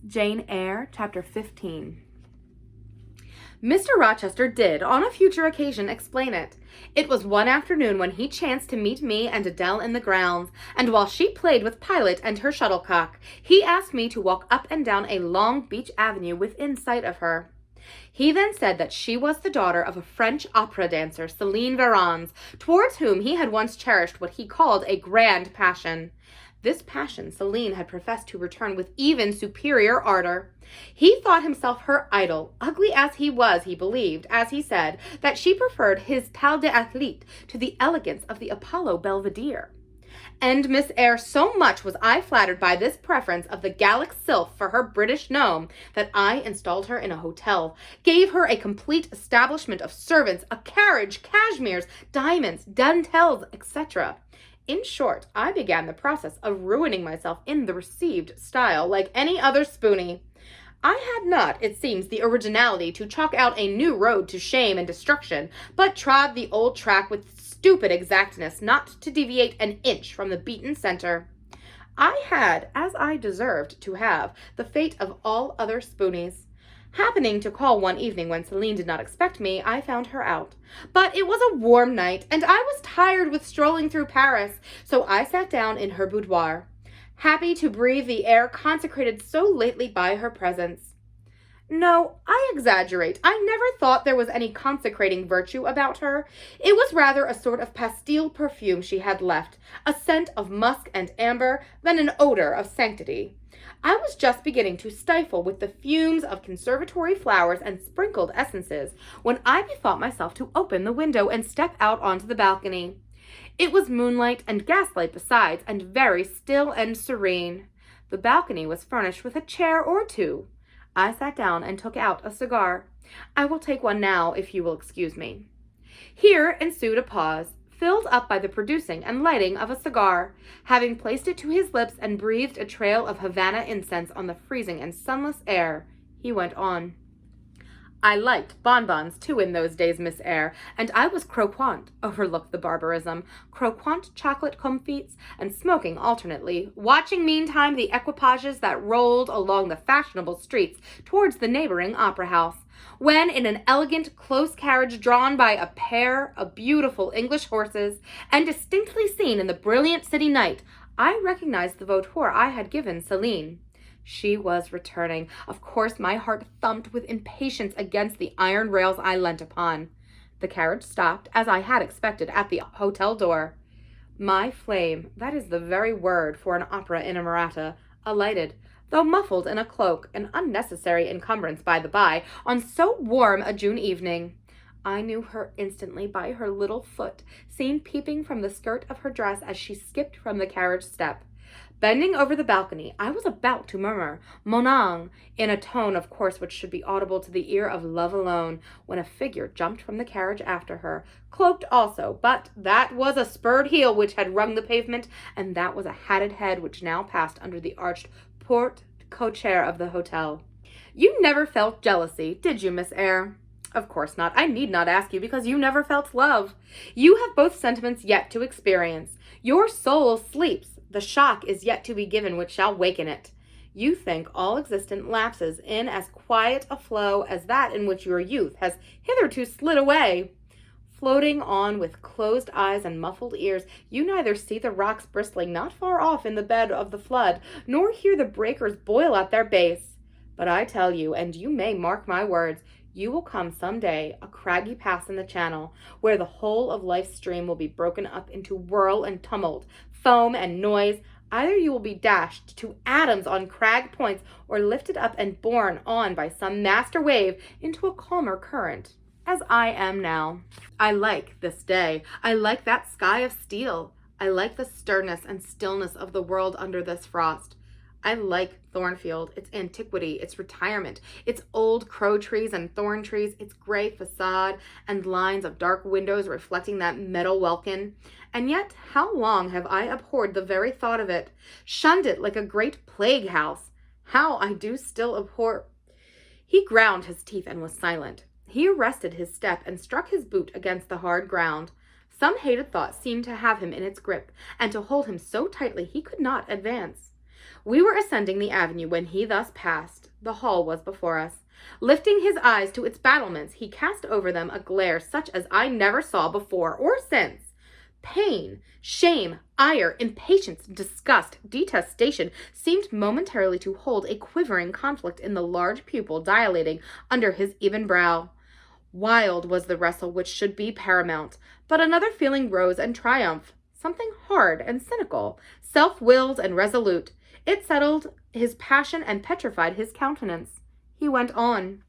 Jane Eyre, Chapter 15. Mr. Rochester did, on a future occasion, explain it. It was one afternoon when he chanced to meet me and Adele in the grounds, and while she played with Pilot and her shuttlecock, he asked me to walk up and down a long beech avenue within sight of her. He then said that she was the daughter of a French opera dancer, Céline Varens, towards whom he had once cherished what he called a grand passion. This passion Céline had professed to return with even superior ardor. He thought himself her idol. Ugly as he was, he believed, as he said, that she preferred his tal d'athlète to the elegance of the Apollo Belvedere. And Miss Eyre, so much was I flattered by this preference of the Gallic sylph for her British gnome, that I installed her in a hotel, gave her a complete establishment of servants, a carriage, cashmeres, diamonds, dentelles, etc. In short, I began the process of ruining myself in the received style, like any other spoony. I had not, it seems, the originality to chalk out a new road to shame and destruction, but trod the old track with stupid exactness, not to deviate an inch from the beaten center. I had, as I deserved to have, the fate of all other spoonies. Happening to call one evening when Céline did not expect me, I found her out. But it was a warm night, and I was tired with strolling through Paris, so I sat down in her boudoir, happy to breathe the air consecrated so lately by her presence. No, I exaggerate. I never thought there was any consecrating virtue about her. It was rather a sort of pastille perfume she had left, a scent of musk and amber, than an odor of sanctity. I was just beginning to stifle with the fumes of conservatory flowers and sprinkled essences when I bethought myself to open the window and step out onto the balcony. It was moonlight and gaslight besides, and very still and serene. The balcony was furnished with a chair or two. I sat down and took out a cigar. I will take one now, if you will excuse me. Here ensued a pause, filled up by the producing and lighting of a cigar. Having placed it to his lips and breathed a trail of Havana incense on the freezing and sunless air, he went on. I liked bonbons, too, in those days, Miss Eyre, and I was croquant, overlook the barbarism, croquant chocolate comfits, and smoking alternately, watching meantime the equipages that rolled along the fashionable streets towards the neighboring opera house, when in an elegant close carriage drawn by a pair of beautiful English horses, and distinctly seen in the brilliant city night, I recognized the voiture I had given Céline. She was returning. Of course, my heart thumped with impatience against the iron rails I leant upon. The carriage stopped, as I had expected, at the hotel door. My flame, that is the very word for an opera inamorata, alighted, though muffled in a cloak, an unnecessary encumbrance, by the by, on so warm a June evening. I knew her instantly by her little foot, seen peeping from the skirt of her dress as she skipped from the carriage step. Bending over the balcony, I was about to murmur, Mon ange, in a tone, of course, which should be audible to the ear of love alone, when a figure jumped from the carriage after her, cloaked also, but that was a spurred heel which had rung the pavement, and that was a hatted head which now passed under the arched porte-cochere of the hotel. You never felt jealousy, did you, Miss Eyre? Of course not. I need not ask you, because you never felt love. You have both sentiments yet to experience. Your soul sleeps. The shock is yet to be given which shall waken it. You think all existent lapses in as quiet a flow as that in which your youth has hitherto slid away. Floating on with closed eyes and muffled ears, you neither see the rocks bristling not far off in the bed of the flood, nor hear the breakers boil at their base. But I tell you, and you may mark my words, you will come some day, a craggy pass in the channel, where the whole of life's stream will be broken up into whirl and tumult, foam and noise. Either you will be dashed to atoms on crag points, or lifted up and borne on by some master wave into a calmer current, as I am now. I like this day. I like that sky of steel. I like the sternness and stillness of the world under this frost. I like Thornfield, its antiquity, its retirement, its old crow trees and thorn trees, its gray facade and lines of dark windows reflecting that meadow welkin. And yet, how long have I abhorred the very thought of it, shunned it like a great plague house? How I do still abhor. He ground his teeth and was silent. He arrested his step and struck his boot against the hard ground. Some hated thought seemed to have him in its grip, and to hold him so tightly he could not advance. We were ascending the avenue when he thus passed. The hall was before us. Lifting his eyes to its battlements, he cast over them a glare such as I never saw before or since. Pain, shame, ire, impatience, disgust, detestation seemed momentarily to hold a quivering conflict in the large pupil dilating under his even brow. Wild was the wrestle which should be paramount, but another feeling rose and triumphed, something hard and cynical, self-willed and resolute. It settled his passion and petrified his countenance. He went on.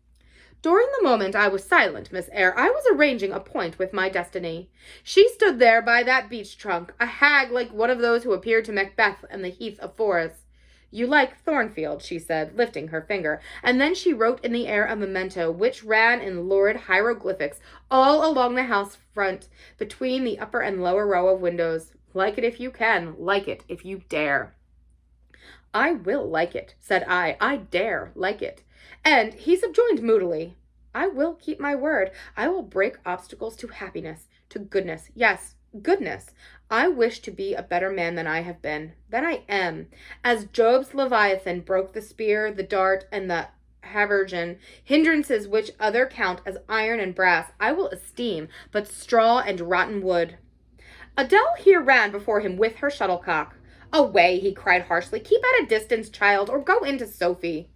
During the moment I was silent, Miss Eyre, I was arranging a point with my destiny. She stood there by that beech trunk, a hag like one of those who appeared to Macbeth in the heath of Forres. You like Thornfield, she said, lifting her finger, and then she wrote in the air a memento which ran in lurid hieroglyphics all along the house front, between the upper and lower row of windows. Like it if you can, like it if you dare. I will like it, said I. I dare like it. And he subjoined moodily, I will keep my word. I will break obstacles to happiness, to goodness. Yes, goodness. I wish to be a better man than I have been, than I am. As Job's Leviathan broke the spear, the dart, and the habergeon, hindrances which other count as iron and brass, I will esteem but straw and rotten wood. Adele here ran before him with her shuttlecock. Away, he cried harshly. Keep at a distance, child, or go in to Sophie.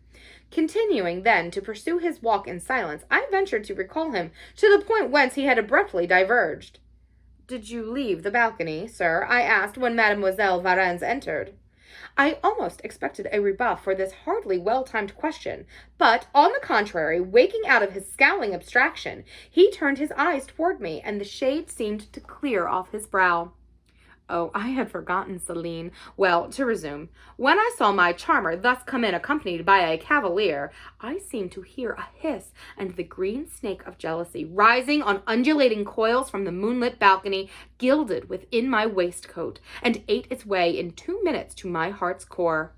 Continuing then to pursue his walk in silence, I ventured to recall him to the point whence he had abruptly diverged. Did you leave the balcony, sir? I asked when Mademoiselle Varens entered. I almost expected a rebuff for this hardly well-timed question, but, on the contrary, waking out of his scowling abstraction, he turned his eyes toward me, and the shade seemed to clear off his brow. Oh, I had forgotten Céline. Well, to resume. When I saw my charmer thus come in accompanied by a cavalier, I seemed to hear a hiss and the green snake of jealousy rising on undulating coils from the moonlit balcony gilded within my waistcoat and ate its way in 2 minutes to my heart's core.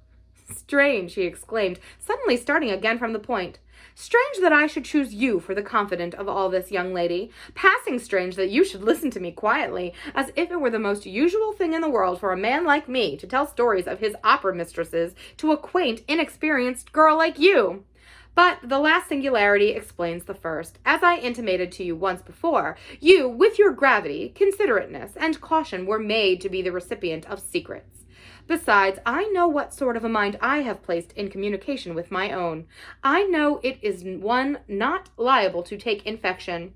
Strange, he exclaimed, suddenly starting again from the point. Strange that I should choose you for the confidant of all this, young lady. Passing strange that you should listen to me quietly, as if it were the most usual thing in the world for a man like me to tell stories of his opera mistresses to a quaint, inexperienced girl like you. But the last singularity explains the first. As I intimated to you once before, you, with your gravity, considerateness, and caution, were made to be the recipient of secrets. Besides, I know what sort of a mind I have placed in communication with my own. I know it is one not liable to take infection.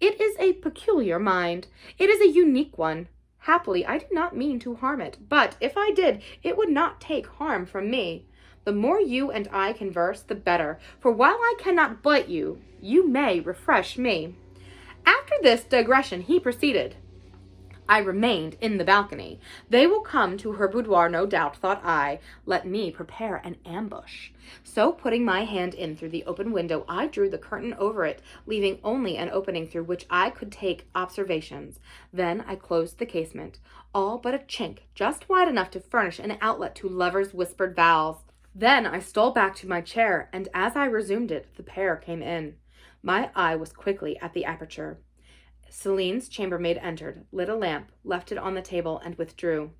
It is a peculiar mind. It is a unique one. Happily, I do not mean to harm it, but if I did, it would not take harm from me. The more you and I converse, the better, for while I cannot bite you, you may refresh me. After this digression, he proceeded. I remained in the balcony. They will come to her boudoir, no doubt, thought I. Let me prepare an ambush. So, putting my hand in through the open window, I drew the curtain over it, leaving only an opening through which I could take observations. Then I closed the casement, all but a chink, just wide enough to furnish an outlet to lovers' whispered vows. Then I stole back to my chair, and as I resumed it, the pair came in. My eye was quickly at the aperture. Céline's chambermaid entered, lit a lamp, left it on the table, and withdrew.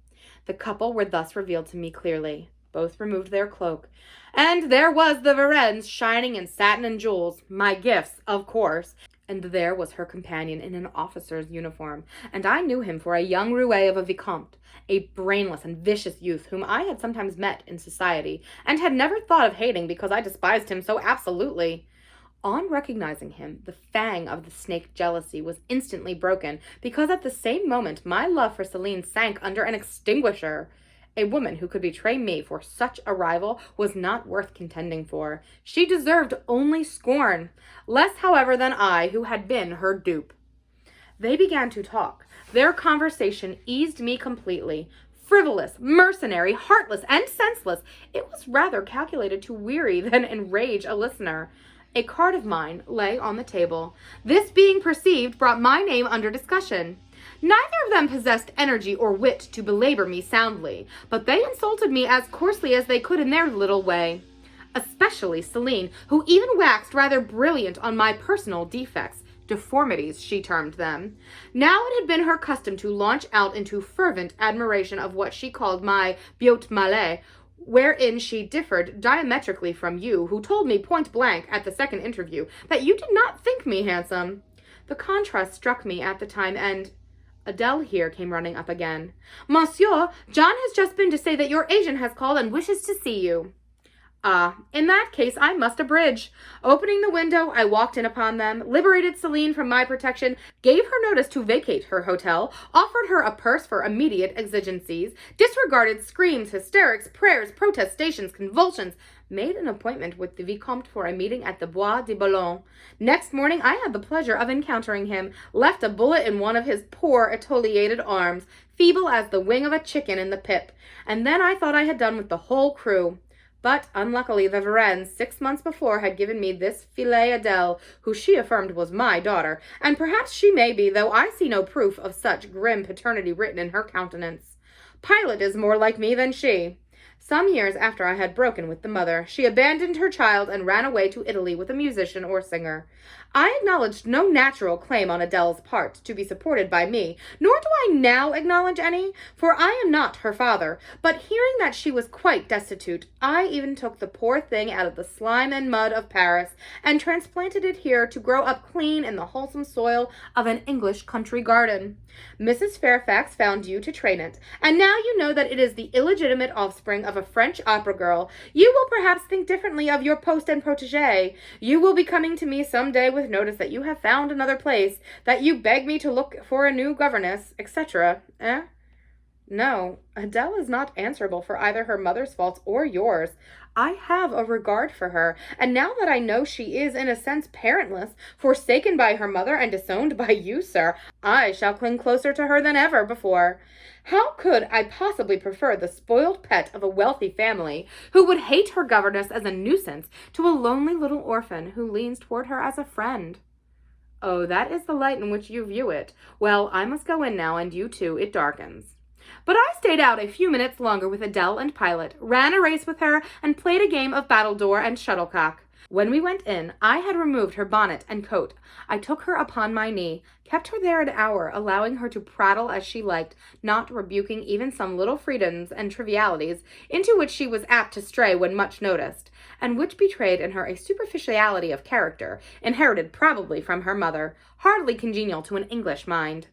The couple were thus revealed to me clearly. Both removed their cloak, and there was the Varens shining in satin and jewels, my gifts, of course, and there was her companion in an officer's uniform, and I knew him for a young roué of a vicomte, a brainless and vicious youth whom I had sometimes met in society, and had never thought of hating because I despised him so absolutely. On recognizing him, the fang of the snake jealousy was instantly broken, because at the same moment my love for Céline sank under an extinguisher. A woman who could betray me for such a rival was not worth contending for. She deserved only scorn, less, however, than I, who had been her dupe. They began to talk. Their conversation eased me completely. Frivolous, mercenary, heartless, and senseless, it was rather calculated to weary than enrage a listener. A card of mine lay on the table. This being perceived brought my name under discussion. Neither of them possessed energy or wit to belabor me soundly, but they insulted me as coarsely as they could in their little way. Especially Céline, who even waxed rather brilliant on my personal defects, deformities she termed them. Now it had been her custom to launch out into fervent admiration of what she called my beauté malais, wherein she differed diametrically from you, who told me point blank at the second interview that you did not think me handsome. The contrast struck me at the time, and Adele here came running up again. Monsieur, John has just been to say that your agent has called and wishes to see you. Ah, in that case, I must abridge. Opening the window, I walked in upon them, liberated Celine from my protection, gave her notice to vacate her hotel, offered her a purse for immediate exigencies, disregarded screams, hysterics, prayers, protestations, convulsions, made an appointment with the Vicomte for a meeting at the Bois de Boulogne. Next morning, I had the pleasure of encountering him, left a bullet in one of his poor, etiolated arms, feeble as the wing of a chicken in the pip, and then I thought I had done with the whole crew. But unluckily the Varennes 6 months before had given me this filet Adele, who she affirmed was my daughter, and perhaps she may be, though I see no proof of such grim paternity written in her countenance. Pilot is more like me than she. Some years after I had broken with the mother, she abandoned her child and ran away to Italy with a musician or singer. I acknowledged no natural claim on Adele's part to be supported by me, nor do I now acknowledge any, for I am not her father, but hearing that she was quite destitute, I even took the poor thing out of the slime and mud of Paris, and transplanted it here to grow up clean in the wholesome soil of an English country garden. Mrs. Fairfax found you to train it, and now you know that it is the illegitimate offspring of a French opera girl. You will perhaps think differently of your post and protégé. You will be coming to me some day with notice that you have found another place, that you beg me to look for a new governess, etc. No, Adele is not answerable for either her mother's faults or yours. I have a regard for her, and now that I know she is, in a sense, parentless, forsaken by her mother and disowned by you, sir, I shall cling closer to her than ever before. How could I possibly prefer the spoiled pet of a wealthy family, who would hate her governess as a nuisance, to a lonely little orphan who leans toward her as a friend? Oh, that is the light in which you view it. Well, I must go in now, and you too, it darkens. But I stayed out a few minutes longer with Adele and Pilot, ran a race with her, and played a game of battledore and shuttlecock. When we went in, I had removed her bonnet and coat. I took her upon my knee, kept her there an hour, allowing her to prattle as she liked, not rebuking even some little freedoms and trivialities into which she was apt to stray when much noticed, and which betrayed in her a superficiality of character, inherited probably from her mother, hardly congenial to an English mind.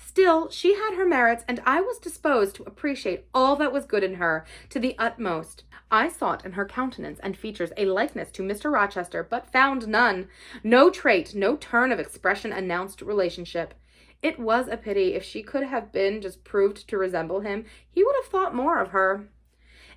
Still, she had her merits, and I was disposed to appreciate all that was good in her to the utmost. I sought in her countenance and features a likeness to Mr. Rochester, but found none. No trait, no turn of expression announced relationship. It was a pity. If she could have been just proved to resemble him, he would have thought more of her.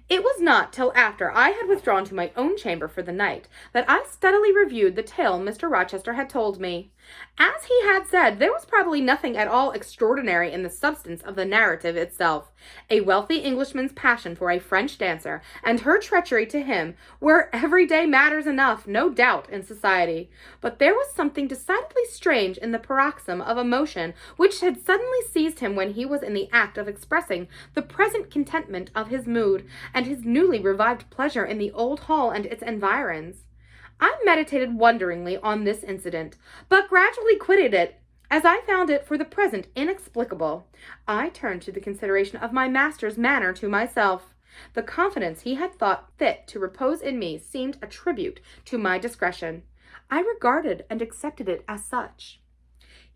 It was not till after I had withdrawn to my own chamber for the night that I steadily reviewed the tale Mr. Rochester had told me. As he had said, there was probably nothing at all extraordinary in the substance of the narrative itself. A wealthy Englishman's passion for a French dancer, and her treachery to him, were everyday matters enough, no doubt, in society. But there was something decidedly strange in the paroxysm of emotion which had suddenly seized him when he was in the act of expressing the present contentment of his mood, and his newly revived pleasure in the old hall and its environs. I meditated wonderingly on this incident, but gradually quitted it, as I found it for the present inexplicable. I turned to the consideration of my master's manner to myself. The confidence he had thought fit to repose in me seemed a tribute to my discretion. I regarded and accepted it as such.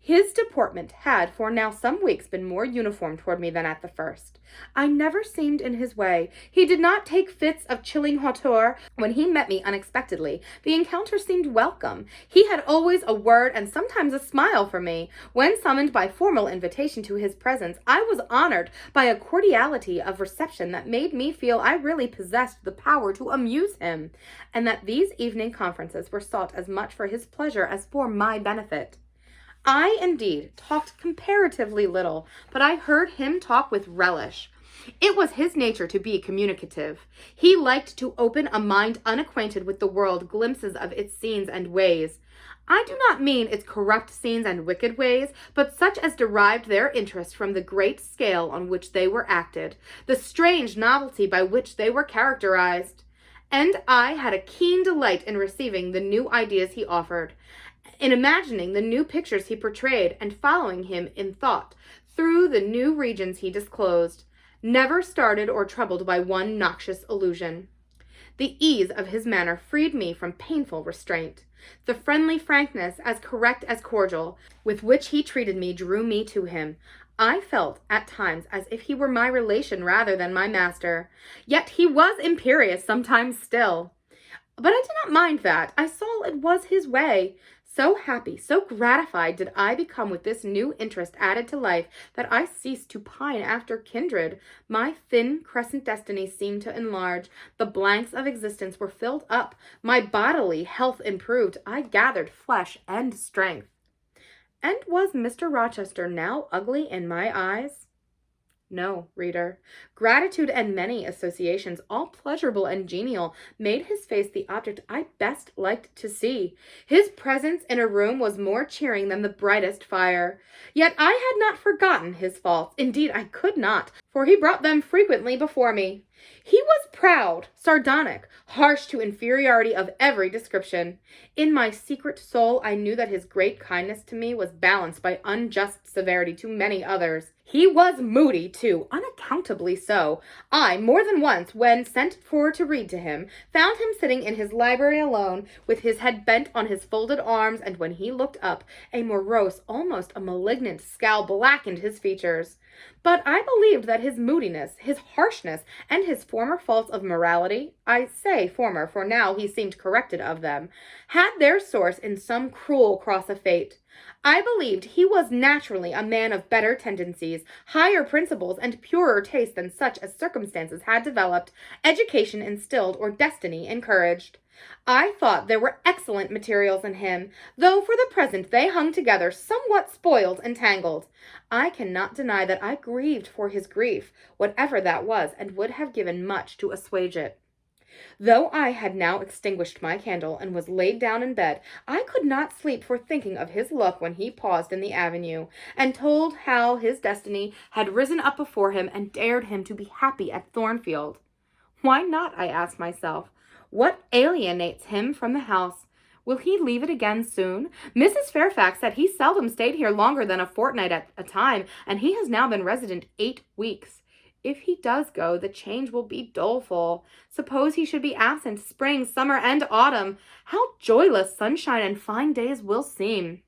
His deportment had for now some weeks been more uniform toward me than at the first. I never seemed in his way. He did not take fits of chilling hauteur when he met me unexpectedly. The encounter seemed welcome. He had always a word and sometimes a smile for me. When summoned by formal invitation to his presence, I was honored by a cordiality of reception that made me feel I really possessed the power to amuse him, and that these evening conferences were sought as much for his pleasure as for my benefit. I, indeed, talked comparatively little, but I heard him talk with relish. It was his nature to be communicative. He liked to open a mind unacquainted with the world glimpses of its scenes and ways. I do not mean its corrupt scenes and wicked ways, but such as derived their interest from the great scale on which they were acted, the strange novelty by which they were characterized. And I had a keen delight in receiving the new ideas he offered, in imagining the new pictures he portrayed, and following him in thought through the new regions he disclosed. never started or troubled by one noxious illusion. The ease of his manner freed me from painful restraint. The friendly frankness, as correct as cordial, with which he treated me drew me to him. I felt at times as if he were my relation rather than my master. Yet he was imperious sometimes still. But I did not mind that. I saw it was his way. So happy, so gratified did I become with this new interest added to life that I ceased to pine after kindred. My thin crescent destiny seemed to enlarge. The blanks of existence were filled up. My bodily health improved. I gathered flesh and strength. And was Mr. Rochester now ugly in my eyes? No, reader. Gratitude and many associations, all pleasurable and genial, made his face the object I best liked to see. His presence in a room was more cheering than the brightest fire. Yet I had not forgotten his faults. Indeed, I could not, for he brought them frequently before me. He was proud, sardonic, harsh to inferiority of every description. In my secret soul, I knew that his great kindness to me was balanced by unjust severity to many others. He was moody, too, unaccountably so. I, more than once, when sent for to read to him, found him sitting in his library alone, with his head bent on his folded arms, and when he looked up, a morose, almost a malignant scowl blackened his features. But I believed that his moodiness, his harshness, and his former faults of morality, I say former, for now he seemed corrected of them, had their source in some cruel cross of fate. I believed he was naturally a man of better tendencies, higher principles, and purer taste than such as circumstances had developed, education instilled, or destiny encouraged. I thought there were excellent materials in him, though for the present they hung together somewhat spoiled and tangled. I cannot deny that I grieved for his grief, whatever that was, and would have given much to assuage it. Though I had now extinguished my candle and was laid down in bed, I could not sleep for thinking of his look when he paused in the avenue, and told how his destiny had risen up before him and dared him to be happy at Thornfield. Why not, I asked myself. What alienates him from the house? Will he leave it again soon? Mrs. Fairfax said he seldom stayed here longer than a fortnight at a time, and he has now been resident 8 weeks. If he does go, the change will be doleful. Suppose he should be absent spring, summer, and autumn. How joyless sunshine and fine days will seem.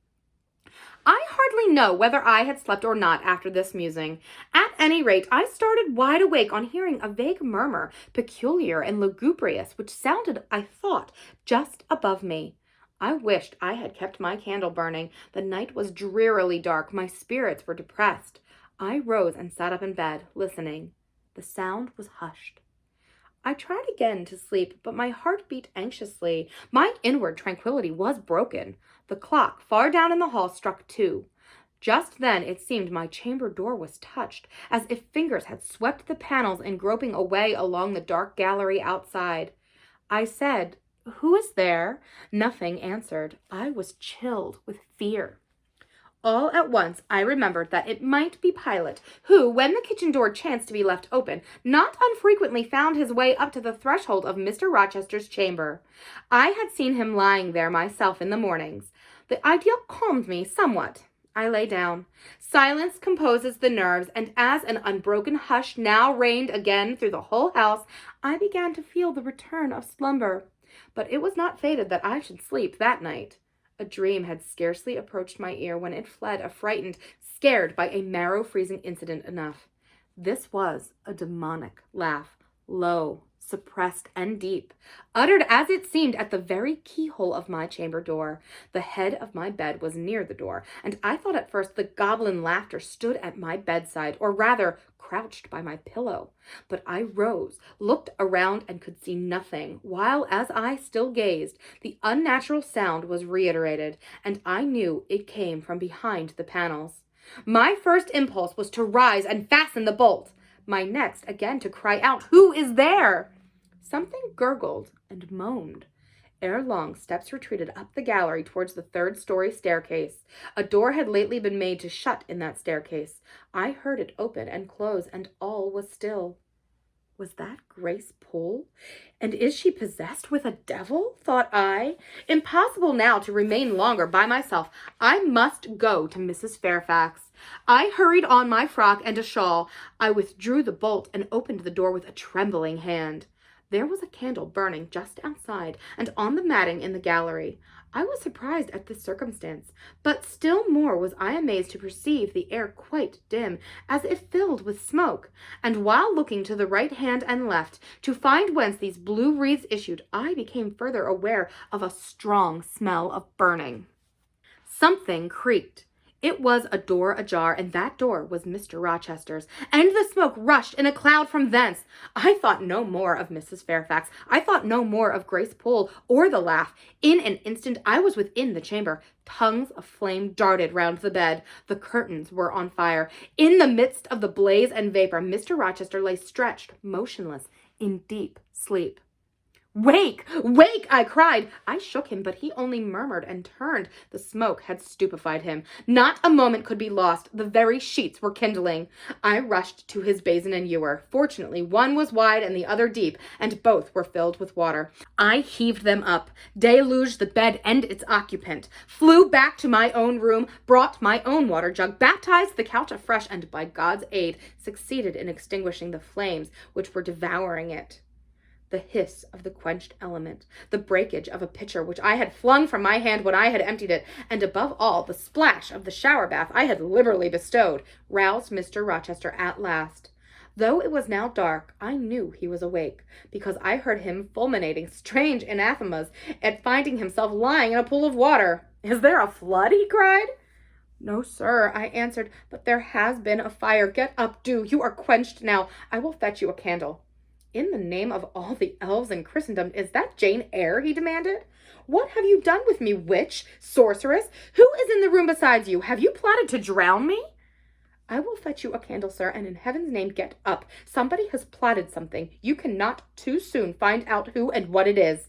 I hardly know whether I had slept or not after this musing. At any rate, I started wide awake on hearing a vague murmur, peculiar and lugubrious, which sounded, I thought, just above me. I wished I had kept my candle burning. The night was drearily dark. My spirits were depressed. I rose and sat up in bed, listening. The sound was hushed. I tried again to sleep, but my heart beat anxiously. My inward tranquillity was broken. The clock far down in the hall struck 2. Just then it seemed my chamber door was touched, as if fingers had swept the panels in groping away along the dark gallery outside. I said, "Who is there?" Nothing answered. I was chilled with fear. All at once I remembered that it might be Pilot, who, when the kitchen door chanced to be left open, not unfrequently found his way up to the threshold of Mr. Rochester's chamber. I had seen him lying there myself in the mornings. The idea calmed me somewhat. I lay down. Silence composes the nerves, and as an unbroken hush now reigned again through the whole house, I began to feel the return of slumber. But it was not fated that I should sleep that night. A dream had scarcely approached my ear when it fled, affrighted, scared by a marrow-freezing incident enough. This was a demonic laugh, low, suppressed, and deep, uttered as it seemed at the very keyhole of my chamber door. The head of my bed was near the door, and I thought at first the goblin laughter stood at my bedside, or rather crouched by my pillow. But I rose, looked around, and could see nothing, while, as I still gazed, the unnatural sound was reiterated, and I knew it came from behind the panels. My first impulse was to rise and fasten the bolt. My next, again, to cry out, "Who is there?" Something gurgled and moaned. Ere long, steps retreated up the gallery towards the 3rd-story staircase. A door had lately been made to shut in that staircase. I heard it open and close, and all was still. Was that Grace Poole? And is she possessed with a devil? Thought I. Impossible now to remain longer by myself. I must go to Mrs. Fairfax. I hurried on my frock and a shawl. I withdrew the bolt and opened the door with a trembling hand. There was a candle burning just outside and on the matting in the gallery. I was surprised at this circumstance, but still more was I amazed to perceive the air quite dim, as if filled with smoke, and while looking to the right hand and left, to find whence these blue wreaths issued, I became further aware of a strong smell of burning. Something creaked. It was a door ajar, and that door was Mr. Rochester's, and the smoke rushed in a cloud from thence. I thought no more of Mrs. Fairfax. I thought no more of Grace Poole or the laugh. In an instant I was within the chamber. Tongues of flame darted round the bed. The curtains were on fire. In the midst of the blaze and vapor, Mr. Rochester lay stretched, motionless, in deep sleep. "Wake! Wake!" I cried. I shook him, but he only murmured and turned. The smoke had stupefied him. Not a moment could be lost. The very sheets were kindling. I rushed to his basin and ewer. Fortunately, one was wide and the other deep, and both were filled with water. I heaved them up, deluged the bed and its occupant, flew back to my own room, brought my own water jug, baptized the couch afresh, and by God's aid succeeded in extinguishing the flames which were devouring it. The hiss of the quenched element, the breakage of a pitcher which I had flung from my hand when I had emptied it, and above all, the splash of the shower bath I had liberally bestowed, roused Mr. Rochester at last. Though it was now dark, I knew he was awake, because I heard him fulminating strange anathemas at finding himself lying in a pool of water. "Is there a flood?" he cried. "No, sir," I answered, "but there has been a fire. Get up, do. You are quenched now. I will fetch you a candle." "In the name of all the elves in Christendom, is that Jane Eyre?" he demanded. "What have you done with me, witch, sorceress? Who is in the room besides you? Have you plotted to drown me?" "I will fetch you a candle, sir, and in heaven's name get up. Somebody has plotted something. You cannot too soon find out who and what it is."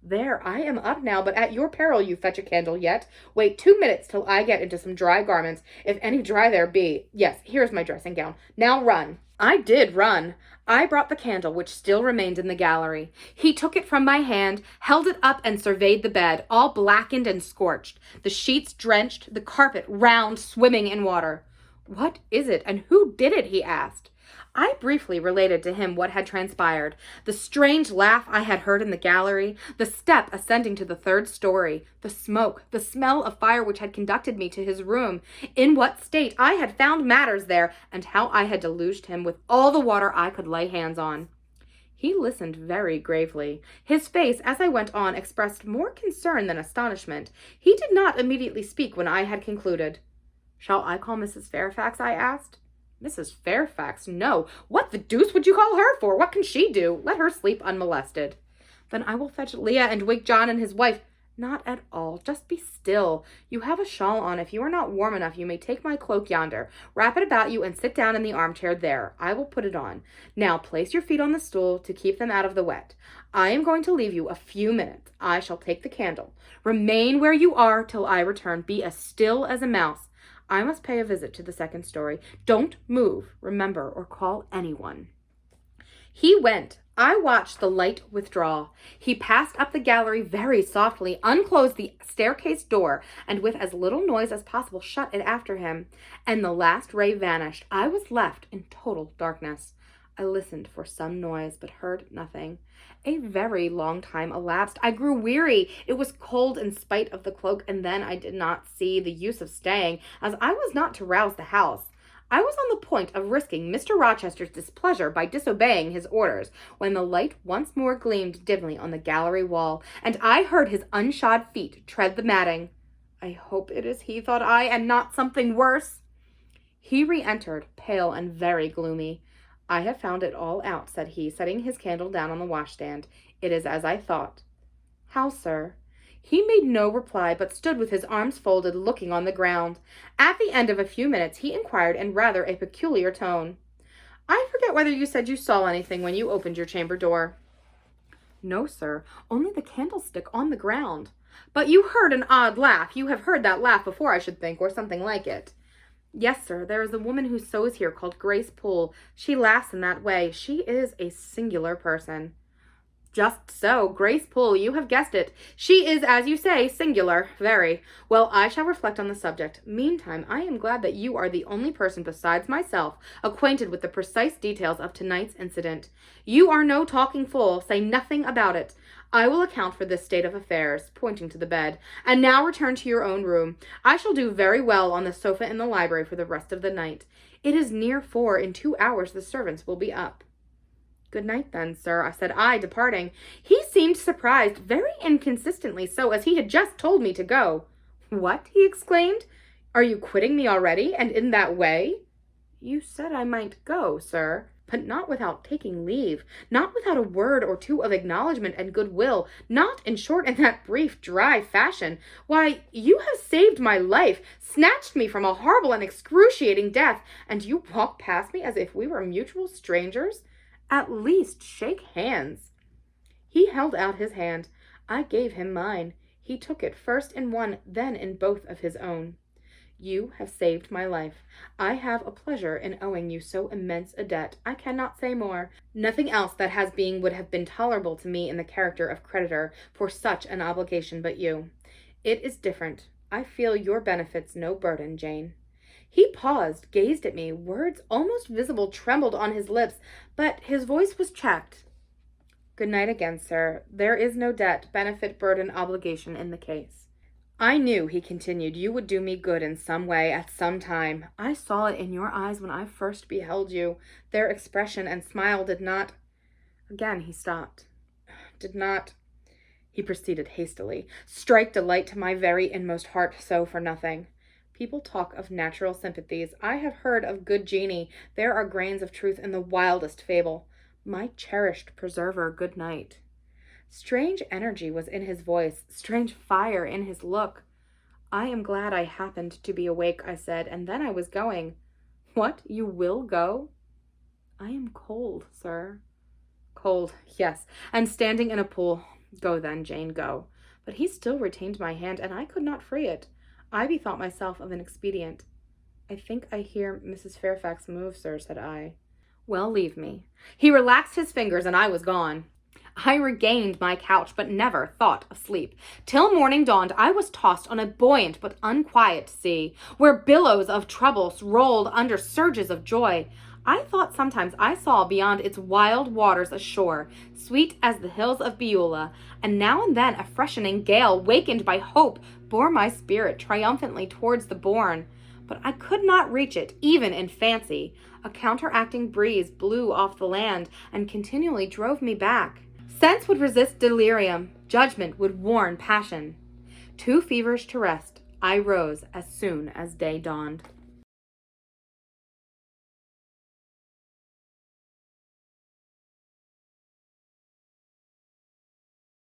"There, I am up now, but at your peril you fetch a candle yet. Wait 2 minutes till I get into some dry garments, if any dry there be. Yes, here's my dressing gown. Now run." I did run. I brought the candle, which still remained in the gallery. He took it from my hand, held it up, and surveyed the bed, all blackened and scorched, the sheets drenched, the carpet round, swimming in water. "What is it, and who did it?" he asked. I briefly related to him what had transpired, the strange laugh I had heard in the gallery, the step ascending to the 3rd story, the smoke, the smell of fire which had conducted me to his room, in what state I had found matters there, and how I had deluged him with all the water I could lay hands on. He listened very gravely. His face, as I went on, expressed more concern than astonishment. He did not immediately speak when I had concluded. "Shall I call Mrs. Fairfax?" I asked. "Mrs. Fairfax? No. What the deuce would you call her for? What can she do? Let her sleep unmolested." "Then I will fetch Leah and wake John and his wife." "Not at all. Just be still. You have a shawl on. If you are not warm enough, you may take my cloak yonder. Wrap it about you and sit down in the armchair there. I will put it on. Now place your feet on the stool to keep them out of the wet. I am going to leave you a few minutes. I shall take the candle. Remain where you are till I return. Be as still as a mouse. I must pay a visit to the 2nd story. Don't move, remember, or call anyone." He went. I watched the light withdraw. He passed up the gallery very softly, unclosed the staircase door, and with as little noise as possible shut it after him. And the last ray vanished. I was left in total darkness. I listened for some noise, but heard nothing. A very long time elapsed. I grew weary. It was cold in spite of the cloak, and then I did not see the use of staying, as I was not to rouse the house. I was on the point of risking Mr. Rochester's displeasure by disobeying his orders, when the light once more gleamed dimly on the gallery wall, and I heard his unshod feet tread the matting. I hope it is he, thought I, and not something worse. He re-entered, pale and very gloomy. "I have found it all out," said he, setting his candle down on the washstand. "It is as I thought." "How, sir?" He made no reply, but stood with his arms folded, looking on the ground. At the end of a few minutes, he inquired in rather a peculiar tone, "I forget whether you said you saw anything when you opened your chamber door." "No, sir, only the candlestick on the ground." "But you heard an odd laugh. You have heard that laugh before, I should think, or something like it." "Yes, sir, there is a woman who sews here called Grace Poole. She laughs in that way. She is a singular person." Just so, Grace Poole, you have guessed it. She is, as you say, singular, very. Well, I shall reflect on the subject. Meantime, I am glad that you are the only person besides myself acquainted with the precise details of tonight's incident. You are no talking fool. Say nothing about it. I will account for this state of affairs, pointing to the bed. And now return to your own room. I shall do very well on the sofa in the library for the rest of the night. It is near 4. In 2 hours the servants will be up. Good night, then, sir, said I, departing. He seemed surprised, very inconsistently so, as he had just told me to go. What? He exclaimed. Are you quitting me already, and in that way? You said I might go, sir, but not without taking leave, not without a word or two of acknowledgment and goodwill, not, in short, in that brief, dry fashion. Why, you have saved my life, snatched me from a horrible and excruciating death, and you walk past me as if we were mutual strangers? At least shake hands. He held out his hand. I gave him mine. He took it first in one, then in both of his own. You have saved my life. I have a pleasure in owing you so immense a debt. I cannot say more. Nothing else that has being would have been tolerable to me in the character of creditor for such an obligation but you. It is different. I feel your benefits no burden, Jane. He paused, gazed at me. Words almost visible trembled on his lips, but his voice was checked. Good night again, sir. There is no debt, benefit, burden, obligation in the case. I knew, he continued, you would do me good in some way at some time. I saw it in your eyes when I first beheld you. Their expression and smile did not... Again he stopped. Did not... He proceeded hastily. Strike delight to my very inmost heart so for nothing. People talk of natural sympathies. I have heard of good genii. There are grains of truth in the wildest fable. My cherished preserver, good night. Strange energy was in his voice, strange fire in his look. I am glad I happened to be awake, I said, and then I was going. What, you will go? I am cold, sir. Cold, yes, and standing in a pool. Go then, Jane, go. But he still retained my hand, and I could not free it. I bethought myself of an expedient. I think I hear Mrs. Fairfax move, sir, said I. Well, leave me. He relaxed his fingers, and I was gone. I regained my couch, but never thought of sleep. Till morning dawned, I was tossed on a buoyant but unquiet sea, where billows of troubles rolled under surges of joy. I thought sometimes I saw beyond its wild waters a shore, sweet as the hills of Beulah, and now and then a freshening gale, wakened by hope, bore my spirit triumphantly towards the bourne. But I could not reach it, even in fancy. A counteracting breeze blew off the land, and continually drove me back. Sense would resist delirium, judgment would warn passion. Too feverish to rest, I rose as soon as day dawned.